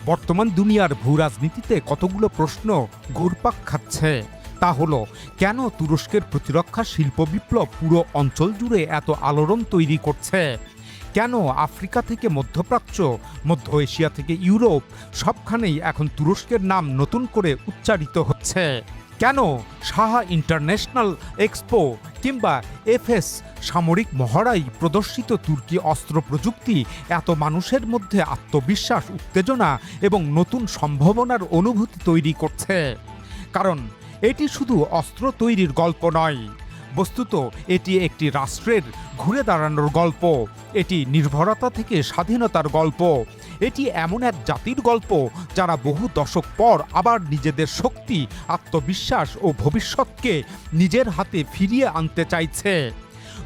বর্তমান দুনিয়ার ভূরাজনীতিতে কতগুলো প্রশ্ন ঘুরপাক খাচ্ছে। তা হলো, কেন তুরস্কের প্রতিরক্ষা শিল্প বিপ্লব পুরো অঞ্চল জুড়ে এত আলোড়ন তৈরি করছে? কেন আফ্রিকা থেকে মধ্যপ্রাচ্য, মধ্য এশিয়া থেকে ইউরোপ সবখানেই এখন তুরস্কের নাম নতুন করে উচ্চারিত হচ্ছে? কেন সাহা ইন্টারন্যাশনাল এক্সপো কিংবা এফএস সামরিক মহড়ায় প্রদর্শিত তুর্কি অস্ত্র প্রযুক্তি এত মানুষের মধ্যে আত্মবিশ্বাস, উত্তেজনা এবং নতুন সম্ভাবনার অনুভূতি তৈরি করছে? কারণ এটি শুধু অস্ত্র তৈরির গল্প নয়, বস্তুত এটি একটি রাষ্ট্রের ঘুরে দাঁড়ানোর গল্প। এটি নির্ভরতা থেকে স্বাধীনতার গল্প। এটি এমন এক জাতির গল্প যারা বহু দশক পর আবার নিজেদের শক্তি, আত্মবিশ্বাস ও ভবিষ্যৎকে নিজের হাতে ফিরিয়ে আনতে চাইছে।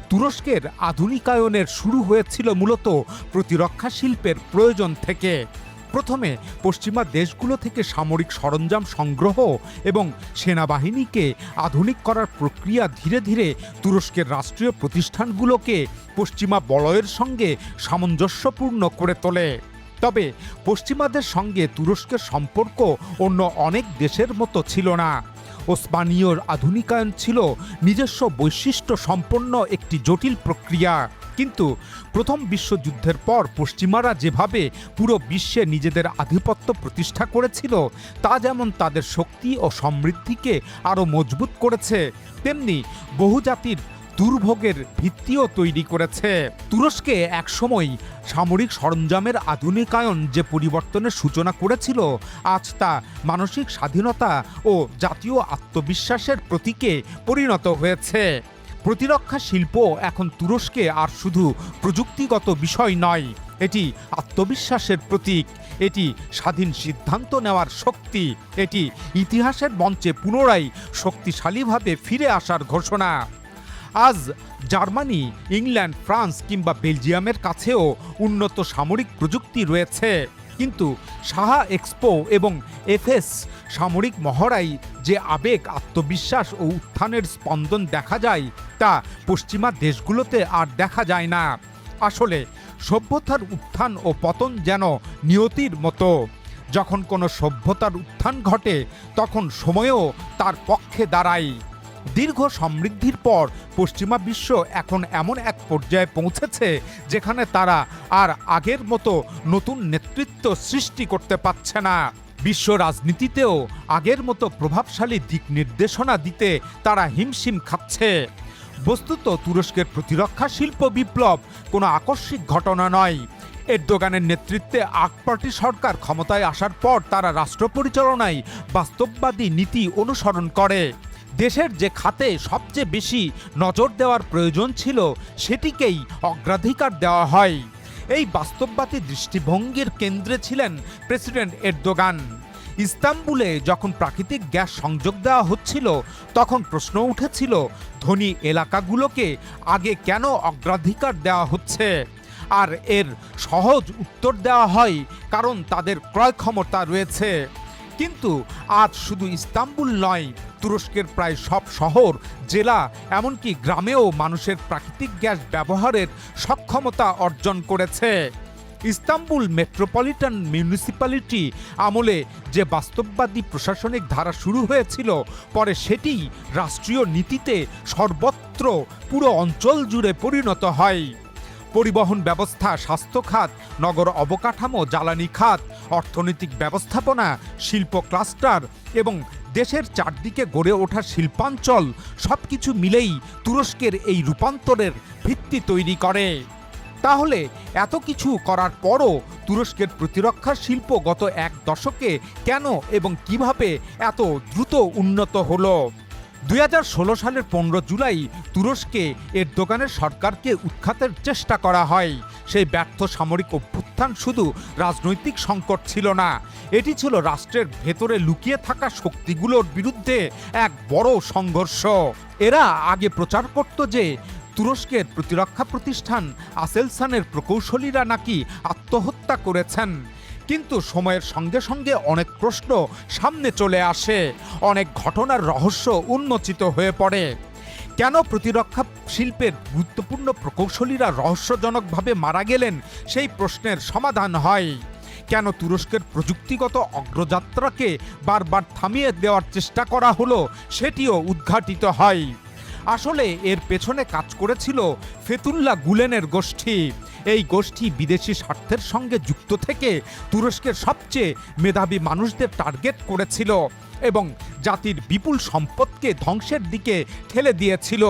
তুরস্কের আধুনিকায়নের শুরু হয়েছিল মূলত প্রতিরক্ষা শিল্পের প্রয়োজন থেকে। প্রথমে পশ্চিমা দেশগুলো থেকে সামরিক সরঞ্জাম সংগ্রহ এবং সেনাবাহিনীকে আধুনিক করার প্রক্রিয়া ধীরে ধীরে তুরস্কের রাষ্ট্রীয় প্রতিষ্ঠানগুলোকে পশ্চিমা বলয়ের সঙ্গে সামঞ্জস্যপূর্ণ করে তোলে। তবে পশ্চিমাদের সঙ্গে তুরস্কের সম্পর্ক অন্য অনেক দেশের মতো ছিল না। ওসমানীয় আধুনিকায়ন ছিল নিজস্ব বৈশিষ্ট্য সম্পন্ন একটি জটিল প্রক্রিয়া। কিন্তু প্রথম বিশ্বযুদ্ধের পর পশ্চিমারা যেভাবে পুরো বিশ্বে নিজেদের আধিপত্য প্রতিষ্ঠা করেছিল, তা যেমন তাদের শক্তি ও সমৃদ্ধিকে আরও মজবুত করেছে, তেমনি বহুজাতির দুর্ভোগের ভিত্তিও তৈরি করেছে। তুরস্কে একসময় সামরিক সরঞ্জামের আধুনিকায়ন যে পরিবর্তনের সূচনা করেছিল, আজ তা মানসিক স্বাধীনতা ও জাতীয় আত্মবিশ্বাসের প্রতীকে পরিণত হয়েছে। প্রতিরক্ষা শিল্প এখন তুরস্কে আর শুধু প্রযুক্তিগত বিষয় নয়, এটি আত্মবিশ্বাসের প্রতীক, এটি স্বাধীন সিদ্ধান্ত নেওয়ার শক্তি, এটি ইতিহাসের মঞ্চে পুনরায় শক্তিশালীভাবে ফিরে আসার ঘোষণা। আজ জার্মানি, ইংল্যান্ড, ফ্রান্স কিংবা বেলজিয়ামের কাছেও উন্নত সামরিক প্রযুক্তি রয়েছে, কিন্তু সাহা এক্সপো এবং এফএস সামরিক মহড়ায় যে আবেগ, আত্মবিশ্বাস ও উত্থানের স্পন্দন দেখা যায়, তা পশ্চিমা দেশগুলোতে আর দেখা যায় না। আসলে সভ্যতার উত্থান ও পতন যেন নিয়তির মতো। যখন কোনো সভ্যতার উত্থান ঘটে, তখন সময়ও তার পক্ষে দাঁড়ায়। দীর্ঘ সমৃদ্ধির পর পশ্চিমা বিশ্ব এখন এমন এক পর্যায়ে পৌঁছেছে যেখানে তারা আর আগের মতো নতুন নেতৃত্ব সৃষ্টি করতে পারছে না। বিশ্ব রাজনীতিতেও আগের মতো প্রভাবশালী দিক নির্দেশনা দিতে তারা হিমশিম খাচ্ছে। বস্তুত তুরস্কের প্রতিরক্ষা শিল্প বিপ্লব কোনো আকস্মিক ঘটনা নয়। এরদোগানের নেতৃত্বে আক পার্টি সরকার ক্ষমতায় আসার পর তারা রাষ্ট্র পরিচালনায় বাস্তববাদী নীতি অনুসরণ করে। দেশের যে খাতে সবচেয়ে বেশি নজর দেওয়ার প্রয়োজন ছিল, সেটিকেই অগ্রাধিকার দেওয়া হয়। এই বাস্তববাদী দৃষ্টিভঙ্গির কেন্দ্রে ছিলেন প্রেসিডেন্ট এরদোগান। ইস্তাম্বুলে যখন প্রাকৃতিক গ্যাস সংযোগ দেওয়া হচ্ছিল, তখন প্রশ্ন উঠেছিল, ধনী এলাকাগুলোকে আগে কেন অগ্রাধিকার দেওয়া হচ্ছে? আর এর সহজ উত্তর দেওয়া হয়, কারণ তাদের ক্রয় ক্ষমতা রয়েছে। কিন্তু আজ শুধু ইস্তাম্বুল নয়, তুরস্কের প্রায় সব শহর, জেলা, এমনকি গ্রামেও মানুষের প্রাকৃতিক গ্যাস ব্যবহারের সক্ষমতা অর্জন করেছে। ইস্তাম্বুল মেট্রোপলিটন মিউনিসিপ্যালিটি আমলে যে বাস্তববাদী প্রশাসনিক ধারা শুরু হয়েছিল, পরে সেটি রাষ্ট্রীয় নীতিতে সর্বত্র পুরো অঞ্চল জুড়ে পরিণত হয়। পরিবহন ব্যবস্থা, স্বাস্থ্য খাত, নগর অবকাঠামো, জ্বালানি খাত, অর্থনৈতিক ব্যবস্থাপনা, শিল্প ক্লাস্টার এবং দেশের চারদিকে গড়ে ওঠা শিল্পাঞ্চল সবকিছু মিলেই তুরস্কের এই রূপান্তরের ভিত্তি তৈরি করে। তাহলে এত কিছু করার পরও তুরস্কের প্রতিরক্ষা শিল্প গত এক দশকে কেন এবং কিভাবে এত দ্রুত উন্নত হলো? 2016 সালের 15 জুলাই তুরস্কে এরদোগানের সরকারকে উৎখাতের চেষ্টা করা হয়। সেই ব্যর্থ সামরিক অভ্যুত্থান শুধু রাজনৈতিক সংকট ছিল না, এটি ছিল রাষ্ট্রের ভেতরে লুকিয়ে থাকা শক্তিগুলোর বিরুদ্ধে এক বড় সংঘর্ষ। এরা আগে প্রচার করত যে তুরস্কের প্রতিরক্ষা প্রতিষ্ঠান আসেলসানের প্রকৌশলীরা নাকি আত্মহত্যা করেছেন। কিন্তু সময়ের সঙ্গে সঙ্গে অনেক প্রশ্ন সামনে চলে আসে, অনেক ঘটনার রহস্য উন্মোচিত হয়ে পড়ে। কেন প্রতিরক্ষা শিল্পের গুরুত্বপূর্ণ প্রকৌশলীরা রহস্যজনকভাবে মারা গেলেন, সেই প্রশ্নের সমাধান হয়। কেন তুরস্কের প্রযুক্তিগত অগ্রযাত্রাকে বারবার থামিয়ে দেওয়ার চেষ্টা করা হলো সেটিও উদ্ঘাটিত হয়। আসলে এর পেছনে কাজ করেছিল ফেতুল্লাহ গুলেনের গোষ্ঠী। এই গোষ্ঠী বিদেশি স্বার্থের সঙ্গে যুক্ত থেকে তুরস্কের সবচেয়ে মেধাবী মানুষদের টার্গেট করেছিল এবং জাতির বিপুল সম্পদকে ধ্বংসের দিকে ঠেলে দিয়েছিল।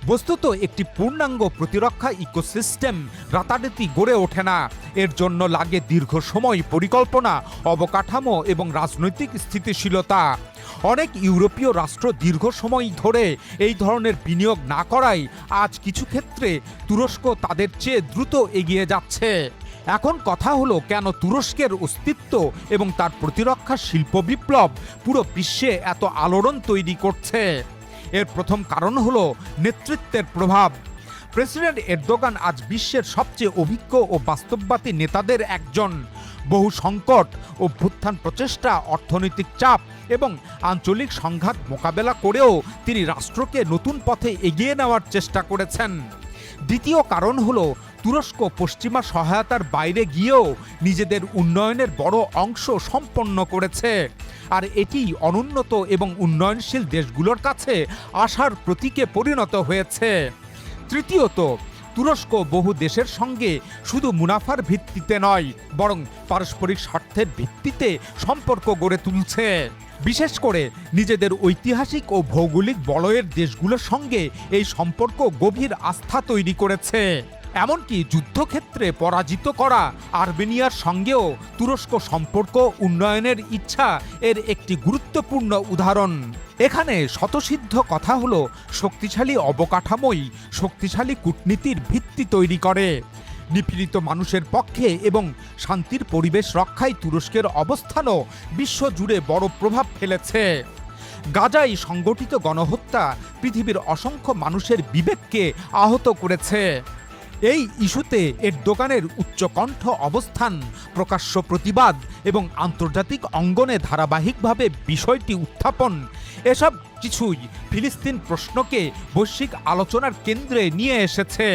বস্তুত একটি পূর্ণাঙ্গ প্রতিরক্ষা ইকোসিস্টেম রাতারাতি গড়ে ওঠে না। এর জন্য লাগে দীর্ঘ সময় পরিকল্পনা, অবকাঠামো এবং রাজনৈতিক স্থিতিশীলতা। অনেক ইউরোপীয় রাষ্ট্র দীর্ঘ সময় ধরে এই ধরনের বিনিয়োগ না করায় আজ কিছু ক্ষেত্রে তুরস্ক তাদের চেয়ে দ্রুত এগিয়ে যাচ্ছে। এখন কথা হলো, কেন তুরস্কের অস্তিত্ব এবং তার প্রতিরক্ষা শিল্প বিপ্লব পুরো বিশ্বে এত আলোড়ন তৈরি করছে? এর প্রথম কারণ হলো নেতৃত্বের প্রভাব। প্রেসিডেন্ট এরদোগান আজ বিশ্বের সবচেয়ে অভিজ্ঞ ও বাস্তববাদী নেতাদের একজন। বহু সংকট, অভ্যুত্থান প্রচেষ্টা, অর্থনৈতিক চাপ এবং আঞ্চলিক সংঘাত মোকাবেলা করেও তিনি রাষ্ট্রকে নতুন পথে এগিয়ে নেওয়ার চেষ্টা করেছেন। দ্বিতীয় কারণ হলো, তুরস্ক পশ্চিমা সহায়তার বাইরে গিয়েও নিজেদের উন্নয়নের বড় অংশ সম্পন্ন করেছে, আর এটি অনুন্নত এবং উন্নয়নশীল দেশগুলোর কাছে আশার প্রতীকে পরিণত হয়েছে। তৃতীয়ত, তুরস্ক বহু দেশের সঙ্গে শুধু মুনাফার ভিত্তিতে নয়, বরং পারস্পরিক স্বার্থের ভিত্তিতে সম্পর্ক গড়ে তুলছে। বিশেষ করে নিজেদের ঐতিহাসিক ও ভৌগোলিক বলয়ের দেশগুলোর সঙ্গে এই সম্পর্ক গভীর আস্থা তৈরি করেছে। এমনকি যুদ্ধক্ষেত্রে পরাজিত করা আর্মেনিয়ার সঙ্গেও তুরস্ক সম্পর্ক উন্নয়নের ইচ্ছা এর একটি গুরুত্বপূর্ণ উদাহরণ। এখানে স্বতঃসিদ্ধ কথা হলো, শক্তিশালী অবকাঠামোই শক্তিশালী কূটনীতির ভিত্তি তৈরি করে। নিপীড়িত মানুষের পক্ষে এবং শান্তির পরিবেশ রক্ষায় তুরস্কের অবস্থানও বিশ্বজুড়ে বড় প্রভাব ফেলেছে। গাজায় সংগঠিত গণহত্যা পৃথিবীর অসংখ্য মানুষের বিবেককে আহত করেছে। এই ইস্যুতে এরদোগানের উচ্চকণ্ঠ অবস্থান, প্রকাশ্য প্রতিবাদ এবং আন্তর্জাতিক অঙ্গনে ধারাবাহিকভাবে বিষয়টি উত্থাপন, এসব কিছুই ফিলিস্তিন প্রশ্নকে বৈশ্বিক আলোচনার কেন্দ্রে নিয়ে এসেছে।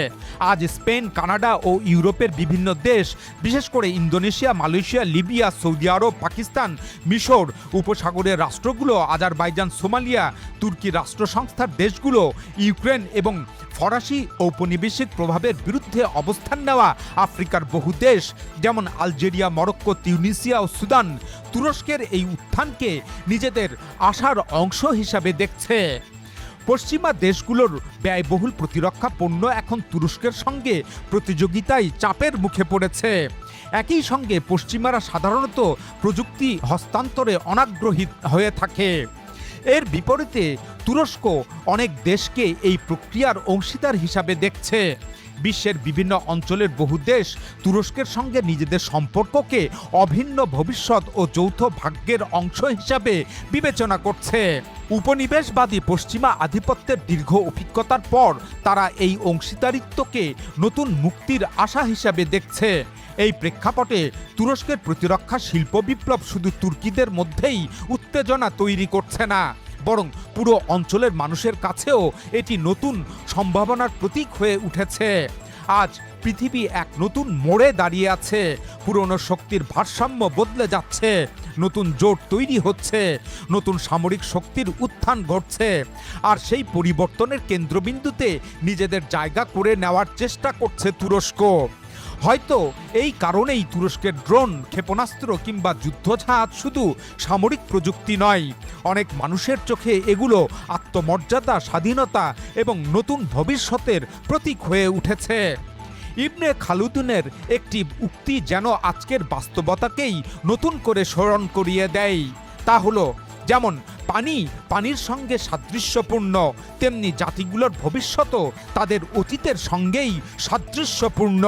আজ স্পেন, কানাডা ও ইউরোপের বিভিন্ন দেশ, বিশেষ করে ইন্দোনেশিয়া, মালয়েশিয়া, লিবিয়া, সৌদি আরব, পাকিস্তান, মিশর, উপসাগরের রাষ্ট্রগুলো, আজারবাইজান, সোমালিয়া, তুর্কি রাষ্ট্রসংস্থার দেশগুলো, ইউক্রেন এবং ফরাসি ঔপনিবেশিক প্রভাবের বিরুদ্ধে অবস্থান নেওয়া আফ্রিকার বহু দেশ যেমন আলজেরিয়া, মরক্কো, তিউনিসিয়া ও সুদান তুরস্কের এই উত্থানকে নিজেদের আশার অংশ হিসাবে দেখছে। পশ্চিমা দেশগুলোর ব্যয়বহুল প্রতিরক্ষা পণ্য এখন তুরস্কের সঙ্গে প্রতিযোগিতায় চাপের মুখে পড়েছে। একই সঙ্গে পশ্চিমারা সাধারণত প্রযুক্তি হস্তান্তরে অনাগ্রহী হয়ে থাকে। এর বিপরীতে তুরস্ক অনেক দেশকে এই প্রক্রিয়ার অংশীদার হিসাবে দেখছে। বিশ্বের বিভিন্ন অঞ্চলের বহু দেশ তুরস্কের সঙ্গে নিজেদের সম্পর্ককে অভিন্ন ভবিষ্যৎ ও যৌথ ভাগ্যের অংশ হিসাবে বিবেচনা করছে। উপনিবেশবাদী পশ্চিমা আধিপত্যের দীর্ঘ অভিজ্ঞতার পর তারা এই অংশীদারিত্বকে নতুন মুক্তির আশা হিসাবে দেখছে। এই প্রেক্ষাপটে তুরস্কের প্রতিরক্ষা শিল্প বিপ্লব শুধু তুর্কিদের মধ্যেই উত্তেজনা তৈরি করছে না, বরং পুরো অঞ্চলের মানুষের কাছেও এটি নতুন সম্ভাবনার প্রতীক হয়ে উঠেছে। আজ পৃথিবী এক নতুন মোড়ে দাঁড়িয়ে আছে। পুরনো শক্তির ভারসাম্য বদলে যাচ্ছে, নতুন জোট তৈরি হচ্ছে, নতুন সামরিক শক্তির উত্থান ঘটছে, আর সেই পরিবর্তনের কেন্দ্রবিন্দুতে নিজেদের জায়গা করে নেওয়ার চেষ্টা করছে তুরস্ক। হয়তো এই কারণেই তুরস্কের ড্রোন, ক্ষেপণাস্ত্র কিংবা যুদ্ধজাহাজ শুধু সামরিক প্রযুক্তি নয়, অনেক মানুষের চোখে এগুলো আত্মমর্যাদা, স্বাধীনতা এবং নতুন ভবিষ্যতের প্রতীক হয়ে উঠেছে। ইবনে খালুদুনের একটি উক্তি যেন আজকের বাস্তবতাকেই নতুন করে স্মরণ করিয়ে দেয়। তা হলো, যেমন পানির সঙ্গে সাদৃশ্যপূর্ণ, তেমনি জাতিগুলোর ভবিষ্যৎও তাদের অতীতের সঙ্গেই সাদৃশ্যপূর্ণ।